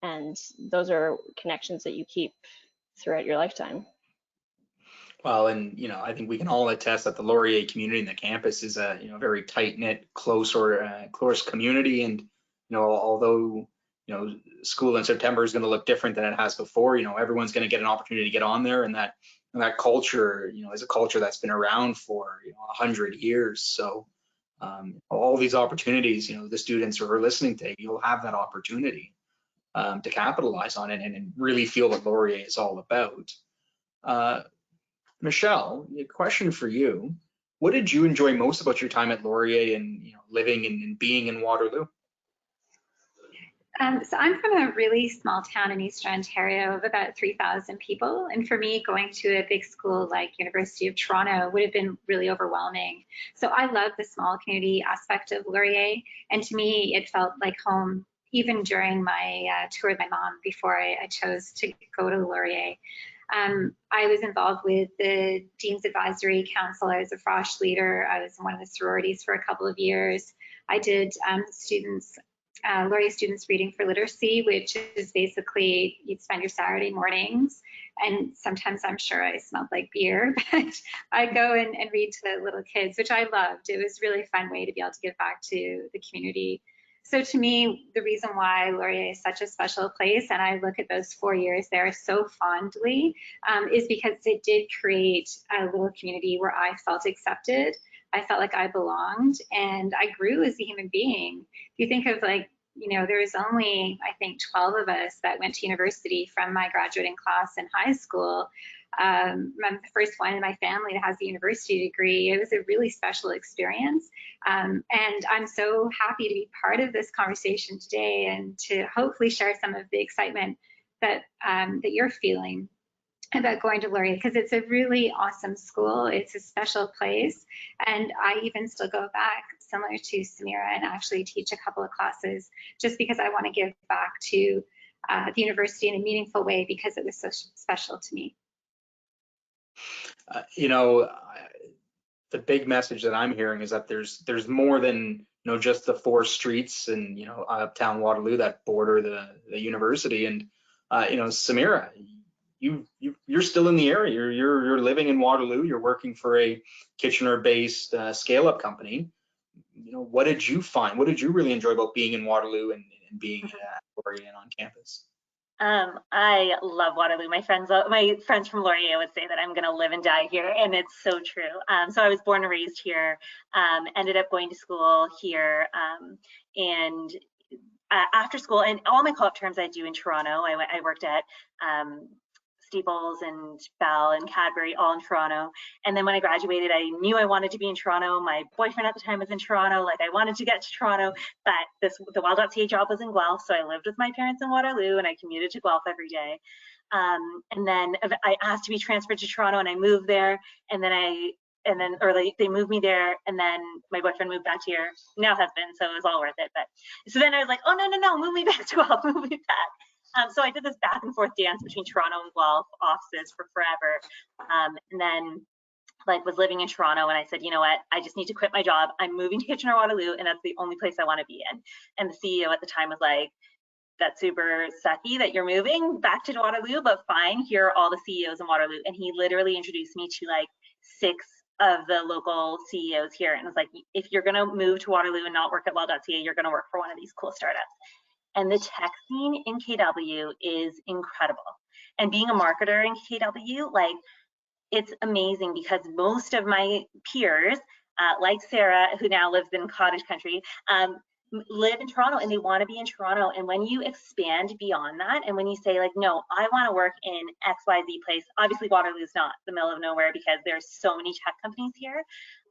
And those are connections that you keep throughout your lifetime. Well, and I think we can all attest that the Laurier community and the campus is a very tight-knit, close community. And although school in September is going to look different than it has before, everyone's going to get an opportunity to get on there, and that culture is a culture that's been around for 100 years. So all these opportunities, the students who are listening to, you'll have that opportunity to capitalize on it and really feel what Laurier is all about. Michelle, a question for you. What did you enjoy most about your time at Laurier and living and being in Waterloo? So I'm from a really small town in Eastern Ontario of about 3,000 people. And for me, going to a big school like University of Toronto would have been really overwhelming. So I love the small community aspect of Laurier. And to me, it felt like home, even during my tour with my mom before I chose to go to Laurier. I was involved with the Dean's Advisory Council. I was a Frosh leader. I was in one of the sororities for a couple of years. I did Laurier Students Reading for Literacy, which is basically you'd spend your Saturday mornings, and sometimes I'm sure I smelled like beer, but I go and read to the little kids, which I loved. It was really a fun way to be able to give back to the community. So to me, the reason why Laurier is such a special place, and I look at those 4 years there so fondly, is because it did create a little community where I felt accepted. I felt like I belonged, and I grew as a human being. If you think of there's only, I think, 12 of us that went to university from my graduating class in high school. I'm the first one in my family that has a university degree. It was a really special experience. And I'm so happy to be part of this conversation today and to hopefully share some of the excitement that you're feeling about going to Laurier, because it's a really awesome school. It's a special place. And I even still go back, similar to Samira, and actually teach a couple of classes just because I want to give back to the university in a meaningful way because it was so special to me. The big message that I'm hearing is that there's more than just the 4 streets and uptown Waterloo that border the university. And Samira, you're still in the area. You're living in Waterloo. You're working for a Kitchener-based scale-up company. what did you find? What did you really enjoy about being in Waterloo and being at Laurier and on campus? I love Waterloo. My friends from Laurier would say that I'm going to live and die here, and it's so true. So I was born and raised here, ended up going to school here, and after school, and all my co-op terms I do in Toronto. I worked at Steeples and Bell and Cadbury, all in Toronto. And then when I graduated, I knew I wanted to be in Toronto. My boyfriend at the time was in Toronto. Like, I wanted to get to Toronto, but the wlu.ca job was in Guelph. So I lived with my parents in Waterloo and I commuted to Guelph every day. And then I asked to be transferred to Toronto and I moved there. And then they moved me there, and then my boyfriend moved back here, now husband, so it was all worth it. But so then I was like, oh no, move me back to Guelph, move me back. So I did this back and forth dance between Toronto and Guelph offices for forever. And then was living in Toronto, and I said, you know what, I just need to quit my job. I'm moving to Kitchener-Waterloo, and that's the only place I want to be in. And the CEO at the time was like, that's super sucky that you're moving back to Waterloo, but fine, here are all the CEOs in Waterloo. And he literally introduced me to 6 of the local CEOs here, and was like, if you're gonna move to Waterloo and not work at wlu.ca, you're gonna work for one of these cool startups. And the tech scene in KW is incredible. And being a marketer in KW, it's amazing, because most of my peers, like Sarah, who now lives in cottage country, live in Toronto and they want to be in Toronto. And when you expand beyond that, and when you say no, I want to work in XYZ place, obviously Waterloo is not the middle of nowhere because there's so many tech companies here.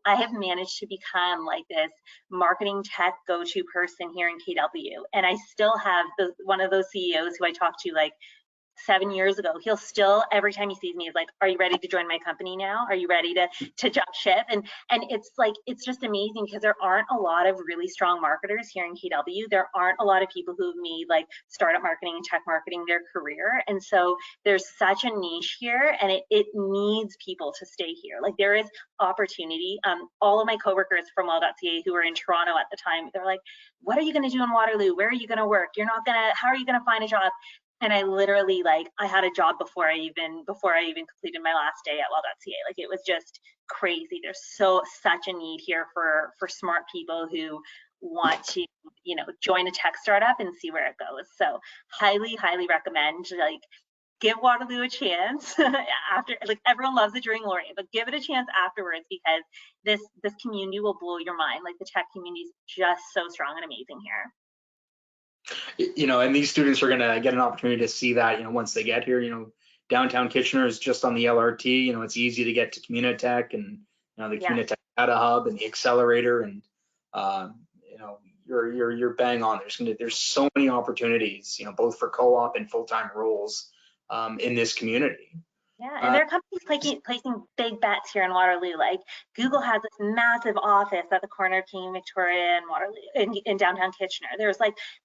I have managed to become this marketing tech go-to person here in KW. And I still have one of those CEOs who I talked to 7 years ago. He'll still, every time he sees me, is like, are you ready to join my company now? Are you ready to jump ship? And it's just amazing, because there aren't a lot of really strong marketers here in KW. There aren't a lot of people who've made startup marketing and tech marketing their career. And so there's such a niche here, and it needs people to stay here. There is opportunity. All of my coworkers from wlu.ca who were in Toronto at the time, they're like, what are you going to do in Waterloo? Where are you going to work? How are you going to find a job? And I literally I had a job before I even completed my last day at wlu.ca. It was just crazy. There's such a need here for smart people who want to join a tech startup and see where it goes. So highly recommend, give Waterloo a chance after, everyone loves it during Laurier, but give it a chance afterwards, because this community will blow your mind. The tech community is just so strong and amazing here. And these students are going to get an opportunity to see that, once they get here. Downtown Kitchener is just on the LRT. It's easy to get to Communitech and, the Communitech Data Hub and the Accelerator. And, you're bang on. There's so many opportunities, both for co-op and full-time roles in this community. Yeah, and there are companies placing big bets here in Waterloo. Google has this massive office at the corner of King Victoria and Waterloo in downtown Kitchener. There's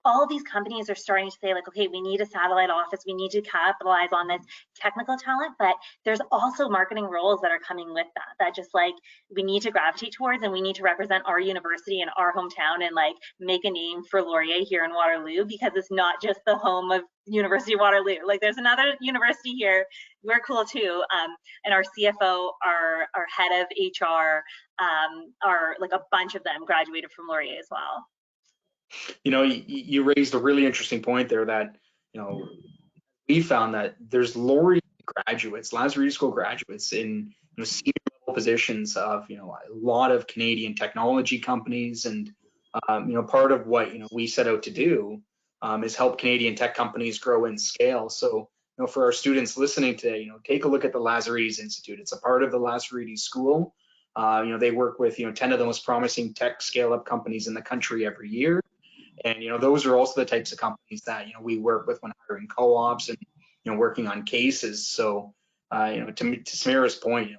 all of these companies are starting to say okay, we need a satellite office. We need to capitalize on this technical talent, but there's also marketing roles that are coming with that just we need to gravitate towards, and we need to represent our university and our hometown and make a name for Laurier here in Waterloo, because it's not just the home of University of Waterloo. There's another university here. We're cool too. And our CFO, our head of HR, are a bunch of them graduated from Laurier as well. You raised a really interesting point there that, we found that there's Laurier graduates, Lazaridis School graduates in senior level positions of, a lot of Canadian technology companies. And, part of what, we set out to do is help Canadian tech companies grow and scale. So, for our students listening today, take a look at the Lazaridis Institute. It's a part of the Lazaridis School. They work with, 10 of the most promising tech scale-up companies in the country every year. And, those are also the types of companies that, we work with when hiring co-ops and, working on cases. So, to Samira's point,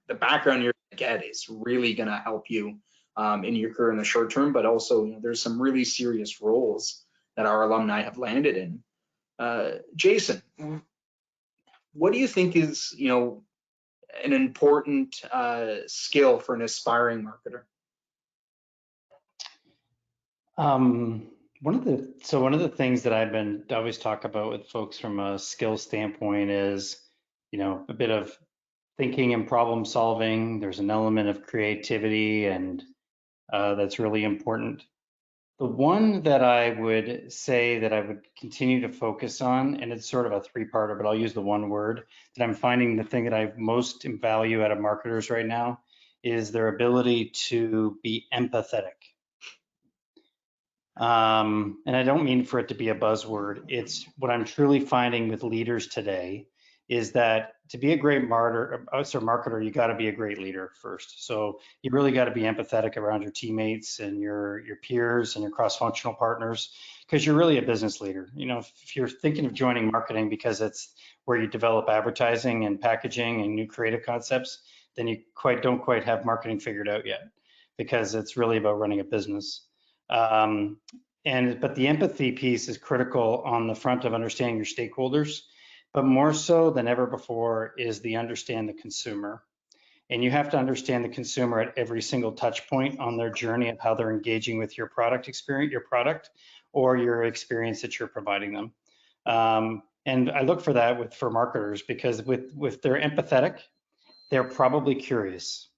the background you're going to get is really going to help you in your career in the short term, but also, there's some really serious roles that our alumni have landed in. Jason, what do you think is, an important skill for an aspiring marketer? One of the things that I always talk about with folks from a skill standpoint is, a bit of thinking and problem solving. There's an element of creativity and that's really important. The one that I would say that I would continue to focus on, and it's sort of a three-parter, but I'll use the one word, that I'm finding the thing that I most value out of marketers right now is their ability to be empathetic. And I don't mean for it to be a buzzword. It's what I'm truly finding with leaders today is that to be a great marketer, you got to be a great leader first. So you really got to be empathetic around your teammates and your peers and your cross-functional partners, because you're really a business leader. You know, if you're thinking of joining marketing because it's where you develop advertising and packaging and new creative concepts, then you don't quite have marketing figured out yet, because it's really about running a business. But the empathy piece is critical on the front of understanding your stakeholders, but more so than ever before is the understand the consumer. And you have to understand the consumer at every single touch point on their journey of how they're engaging with your product experience, your product, or your experience that you're providing them. And I look for that for marketers, because if they're empathetic, they're probably curious.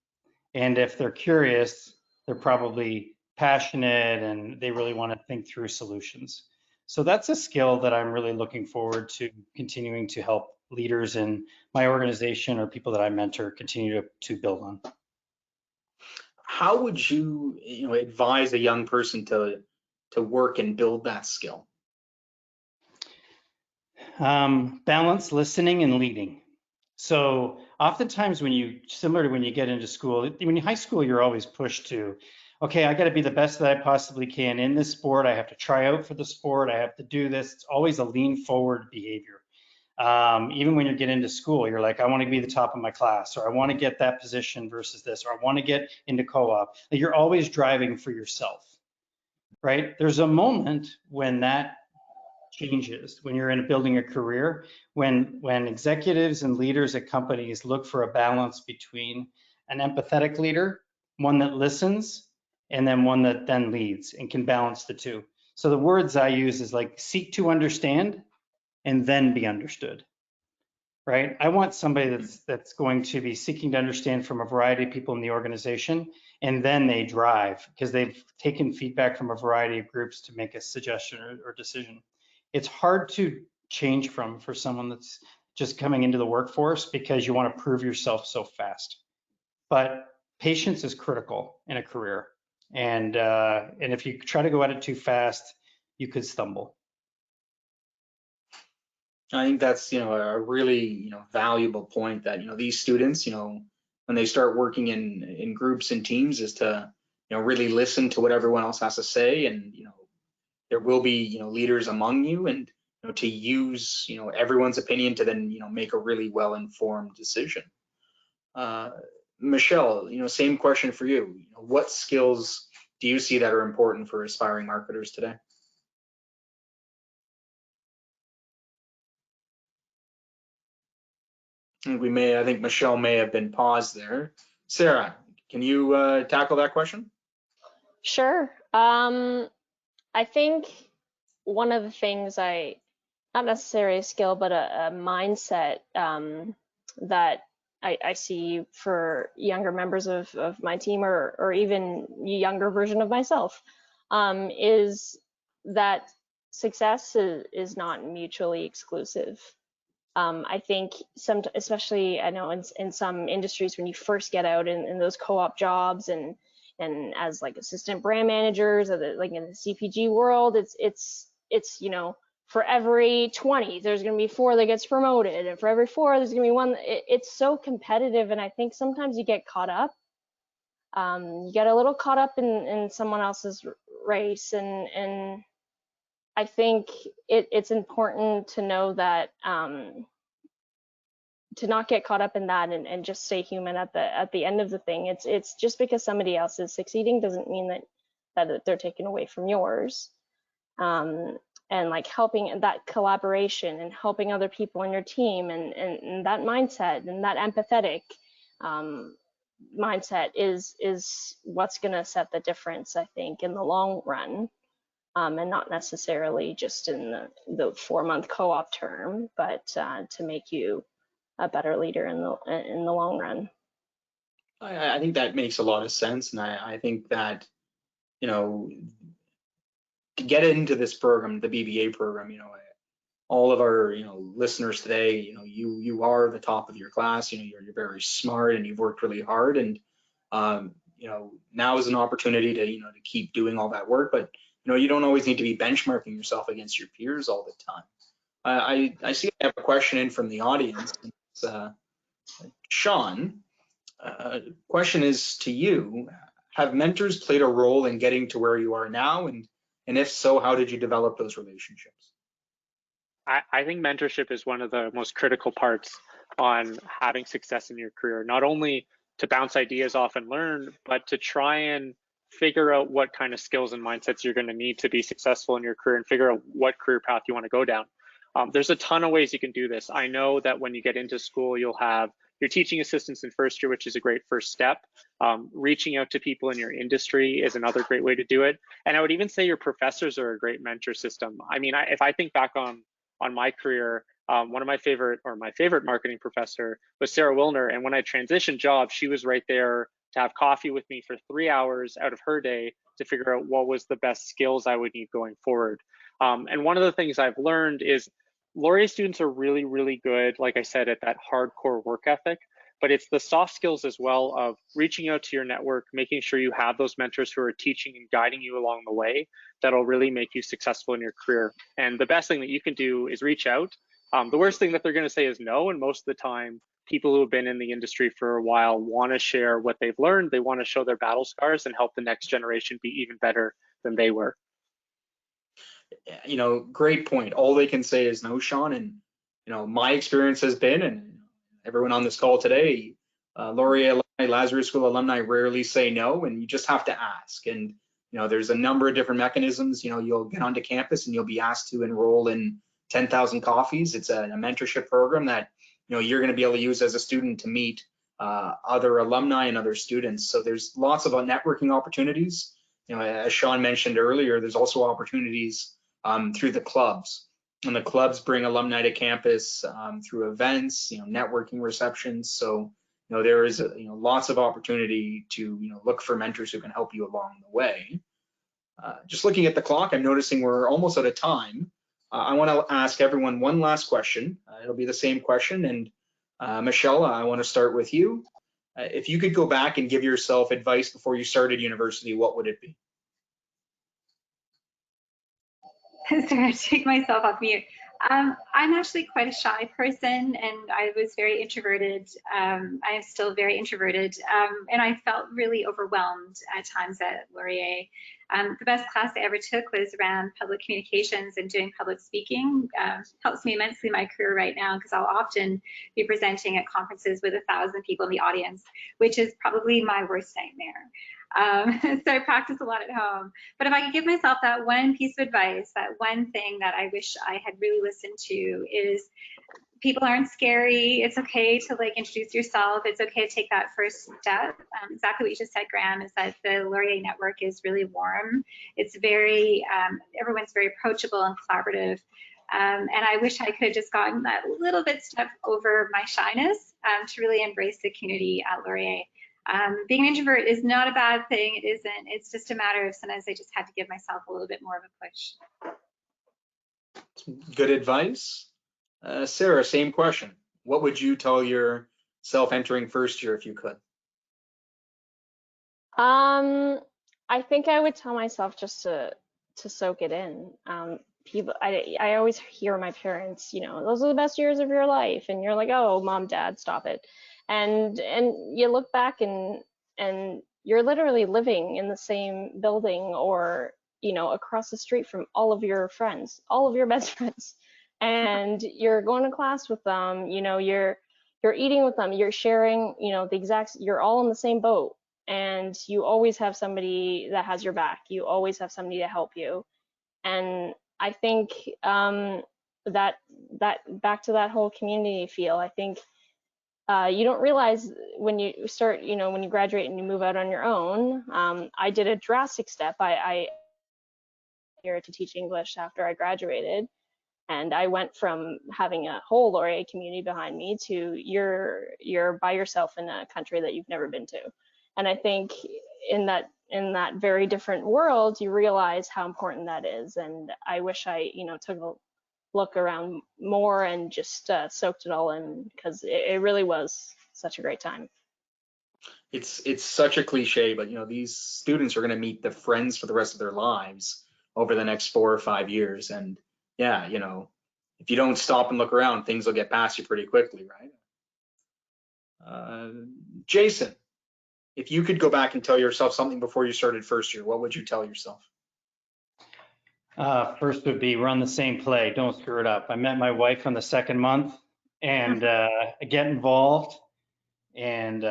And if they're curious, they're probably passionate and they really want to think through solutions. So that's a skill that I'm really looking forward to continuing to help leaders in my organization or people that I mentor continue to build on. How would you, advise a young person to work and build that skill? Balance listening and leading. So oftentimes similar to when you get into school, when you're high school, you're always pushed to, okay, I got to be the best that I possibly can in this sport. I have to try out for the sport. I have to do this. It's always a lean forward behavior. Even when you get into school, you're like, I want to be the top of my class, or I want to get that position versus this, or I want to get into co-op. You're always driving for yourself, right? There's a moment when that changes, when you're in building a career, when executives and leaders at companies look for a balance between an empathetic leader, one that listens, and then one that then leads and can balance the two. So the words I use is like seek to understand and then be understood, right? I want somebody that's going to be seeking to understand from a variety of people in the organization, and then they drive because they've taken feedback from a variety of groups to make a suggestion or decision. It's hard to change for someone that's just coming into the workforce because you want to prove yourself so fast. But patience is critical in a career. And if you try to go at it too fast, you could stumble. I think that's, a really, valuable point that, these students, when they start working in groups and teams, is to, really listen to what everyone else has to say. And, there will be, leaders among you, and, to use, everyone's opinion to then, make a really well-informed decision. Michelle, same question for you. What skills do you see that are important for aspiring marketers today? I think Michelle may have been paused there. Sarah, can you tackle that question? Sure. I think one of the things not necessarily a skill, but a mindset that I see for younger members of my team, or even younger version of myself, is that success is not mutually exclusive. I think especially I know in some industries, when you first get out in those co-op jobs and as like assistant brand managers, or like in the CPG world, it's for every 20 there's going to be 4 that gets promoted, and for every 4 there's going to be 1. It's so competitive, and I think sometimes you get caught up. You get a little caught up in someone else's race, and I think it's important to know that to not get caught up in that, and just stay human at the end of the thing. It's just because somebody else is succeeding doesn't mean that they're taken away from yours. And like helping, that collaboration and helping other people in your team, and that mindset and that empathetic mindset is what's going to set the difference, I think, in the long run. And not necessarily just in the 4-month co-op term, but to make you a better leader in the long run. I think that makes a lot of sense, and I think that you know, get into this program, the BBA program, you know, all of our, you know, listeners today, you know, you are the top of your class, you know, you're very smart and you've worked really hard, and you know, now is an opportunity to, you know, to keep doing all that work, but you know, you don't always need to be benchmarking yourself against your peers all the time. I see I have a question in from the audience. It's, Sean, question is to you. Have mentors played a role in getting to where you are now? And if so, how did you develop those relationships? I think mentorship is one of the most critical parts on having success in your career, not only to bounce ideas off and learn, but to try and figure out what kind of skills and mindsets you're going to need to be successful in your career and figure out what career path you want to go down. There's a ton of ways you can do this. I know that when you get into school, you'll have your teaching assistants in first year, which is a great first step. Reaching out to people in your industry is another great way to do it. And I would even say your professors are a great mentor system. I mean, if I think back on my career, one of my favorite marketing professor was Sarah Wilner. And when I transitioned jobs, she was right there to have coffee with me for 3 hours out of her day to figure out what was the best skills I would need going forward. And one of the things I've learned is Laurier students are really, really good, like I said, at that hardcore work ethic, but it's the soft skills as well of reaching out to your network, making sure you have those mentors who are teaching and guiding you along the way that'll really make you successful in your career. And the best thing that you can do is reach out. The worst thing that they're going to say is no, and most of the time, people who have been in the industry for a while want to share what they've learned. They want to show their battle scars and help the next generation be even better than they were. You know, great point. All they can say is no, Sean. And, you know, my experience has been, and everyone on this call today, Laurier alumni, Lazaridis School alumni rarely say no, and you just have to ask. And, you know, there's a number of different mechanisms. You know, you'll get onto campus and you'll be asked to enroll in 10,000 coffees. It's a mentorship program that, you know, you're going to be able to use as a student to meet other alumni and other students. So there's lots of networking opportunities. You know, as Sean mentioned earlier, there's also opportunities through the clubs, and the clubs bring alumni to campus through events, you know, networking receptions. So, you know, there is, you know, lots of opportunity to, you know, look for mentors who can help you along the way. Just looking at the clock, I'm noticing we're almost out of time. I want to ask everyone one last question. It'll be the same question. And Michelle, I want to start with you. If you could go back and give yourself advice before you started university, what would it be? Sorry, I take myself off mute. I'm actually quite a shy person, and I was very introverted. I am still very introverted, and I felt really overwhelmed at times at Laurier. The best class I ever took was around public communications and doing public speaking. Helps me immensely in my career right now, because I'll often be presenting at conferences with 1,000 people in the audience, which is probably my worst nightmare. So I practice a lot at home. But if I could give myself that one piece of advice, that one thing that I wish I had really listened to, is people aren't scary. It's okay to like introduce yourself. It's okay to take that first step. Exactly what you just said, Graham, is that the Laurier network is really warm. It's very, everyone's very approachable and collaborative. And I wish I could have just gotten that little bit step over my shyness to really embrace the community at Laurier. Being an introvert is not a bad thing. It isn't. It's just a matter of sometimes I just had to give myself a little bit more of a push. Good advice. Sarah, same question. What would you tell yourself entering first year if you could? I think I would tell myself just to soak it in. I always hear my parents, you know, those are the best years of your life, and you're like, oh, mom, dad, stop it. And you look back and you're literally living in the same building, or, you know, across the street from all of your friends, all of your best friends, and you're going to class with them, you know, you're eating with them, you're sharing, you know, you're all in the same boat, and you always have somebody that has your back. You always have somebody to help you. And I think that back to that whole community feel, I think you don't realize when you start, you know, when you graduate and you move out on your own. I did a drastic step. I here to teach English after I graduated, and I went from having a whole Laurier community behind me to you're by yourself in a country that you've never been to. And I think in that in that very different world, you realize how important that is. And I wish I, took a look around more and just soaked it all in, because it really was such a great time. It's such a cliche, but these students are going to meet the friends for the rest of their lives over the next 4 or 5 years. And yeah, if you don't stop and look around, things will get past you pretty quickly, right? Jason, if you could go back and tell yourself something before you started first year, what would you tell yourself? First would be run the same play, don't screw it up. I met my wife on the second month, and get involved and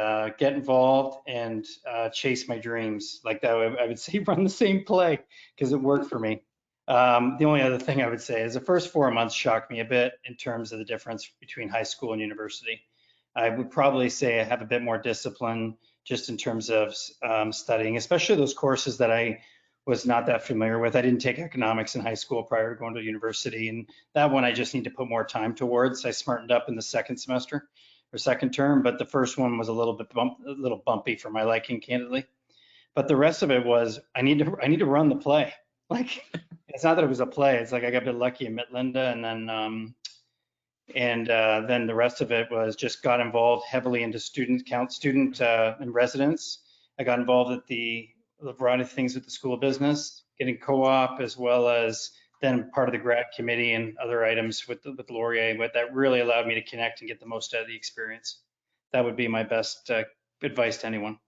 chase my dreams. Like that, I would say run the same play, because it worked for me. The only other thing I would say is the first 4 months shocked me a bit in terms of the difference between high school and university. I would probably say I have a bit more discipline just in terms of studying, especially those courses that I was not that familiar with. I didn't take economics in high school prior to going to university, and that one I just need to put more time towards. I smartened up in the second semester or second term, but the first one was a little bumpy for my liking, candidly. But the rest of it was I need to run the play. Like, it's not that it was a play. It's like I got a bit lucky and met Linda, and then the rest of it was just got involved heavily into student and residents. I got involved at the variety of things with the school business, getting co-op, as well as then part of the grad committee and other items with Laurier. But that really allowed me to connect and get the most out of the experience. That would be my best advice to anyone.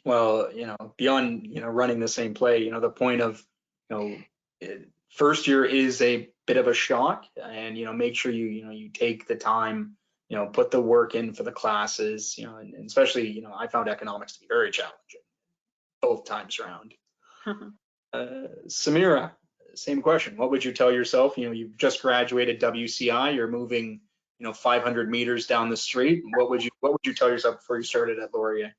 Well, beyond, running the same play, the point of, first year is a bit of a shock, and, make sure you take the time, put the work in for the classes, and especially, I found economics to be very challenging both times around. Samira, same question. What would you tell yourself? You've just graduated WCI, you're moving, 500 meters down the street. What would you tell yourself before you started at Laurier?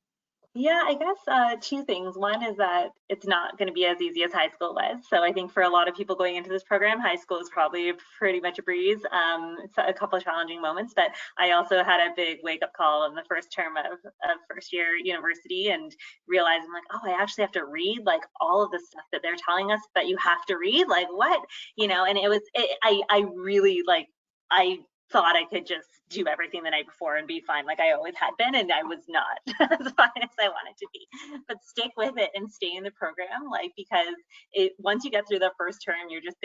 Yeah, I guess two things. One is that it's not going to be as easy as high school was. So I think for a lot of people going into this program, high school is probably pretty much a breeze. It's a couple of challenging moments, but I also had a big wake-up call in the first term of first year university, and realized I'm like, oh, I actually have to read like all of the stuff that they're telling us that you have to read. Like what? And I really I thought I could just do everything the night before and be fine, like I always had been, and I was not as fine as I wanted to be. But stick with it and stay in the program, because once you get through the first term, you're just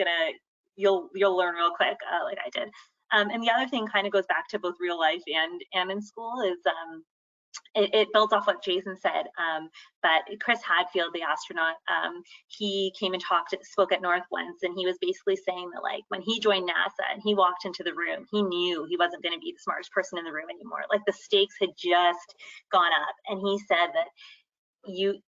you'll learn real quick, like I did. And the other thing kind of goes back to both real life and in school is it builds off what Jason said, but Chris Hadfield, the astronaut, he came and spoke at North once, and he was basically saying that when he joined NASA and he walked into the room, he knew he wasn't going to be the smartest person in the room anymore. Like the stakes had just gone up, and he said that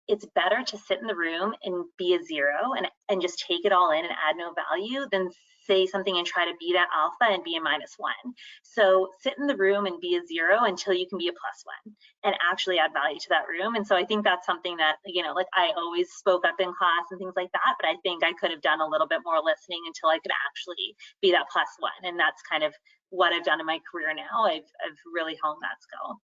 it's better to sit in the room and be a zero and just take it all in and add no value than say something and try to be that alpha and be a -1. So sit in the room and be a zero until you can be a +1 and actually add value to that room. And so I think that's something that, I always spoke up in class and things like that, but I think I could have done a little bit more listening until I could actually be that +1. And that's kind of what I've done in my career now. I've really honed that skill.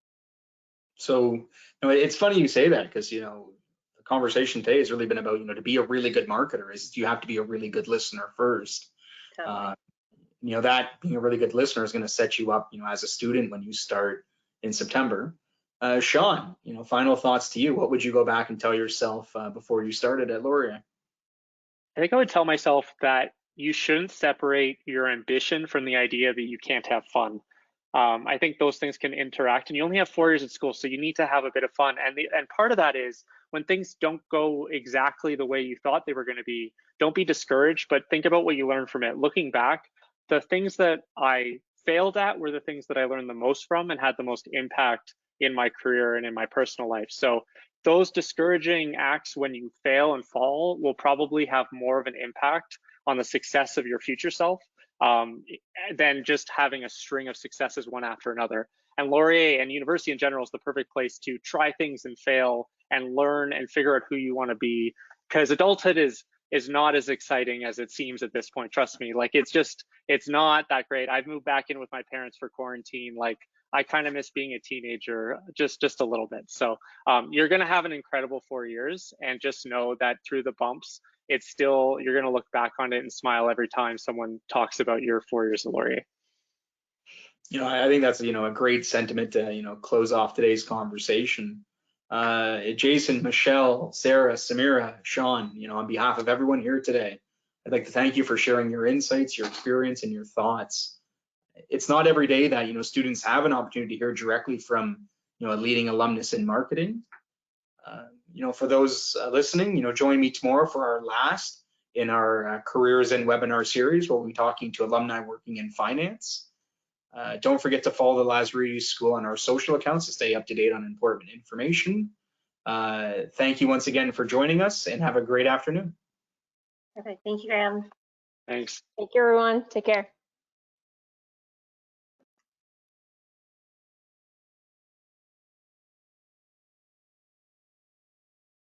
So, it's funny you say that, because, the conversation today has really been about, to be a really good marketer is you have to be a really good listener first. Totally. That being a really good listener is going to set you up, as a student when you start in September. Sean, final thoughts to you. What would you go back and tell yourself before you started at Laurier? I think I would tell myself that you shouldn't separate your ambition from the idea that you can't have fun. I think those things can interact, and you only have 4 years at school, so you need to have a bit of fun. And part of that is when things don't go exactly the way you thought they were going to be, don't be discouraged, but think about what you learned from it. Looking back, the things that I failed at were the things that I learned the most from and had the most impact in my career and in my personal life. So those discouraging acts when you fail and fall will probably have more of an impact on the success of your future self than just having a string of successes one after another. And Laurier and university in general is the perfect place to try things and fail and learn and figure out who you want to be, because adulthood is not as exciting as it seems at this point. Trust me, it's not that great. I've moved back in with my parents for quarantine. I kind of miss being a teenager just a little bit. So you're going to have an incredible 4 years, and just know that through the bumps, it's still, you're going to look back on it and smile every time someone talks about your 4 years at Laurier. I think that's, a great sentiment to, close off today's conversation. Jason, Michelle, Sarah, Samira, Sean, on behalf of everyone here today, I'd like to thank you for sharing your insights, your experience, and your thoughts. It's not every day that, students have an opportunity to hear directly from, a leading alumnus in marketing. For those listening, join me tomorrow for our last in our Careers in Webinar series, where we'll be talking to alumni working in finance. Don't forget to follow the Lazaridis School on our social accounts to stay up to date on important information. Thank you once again for joining us, and have a great afternoon. Perfect. Thank you, Graham. Thanks. Thank you, everyone. Take care.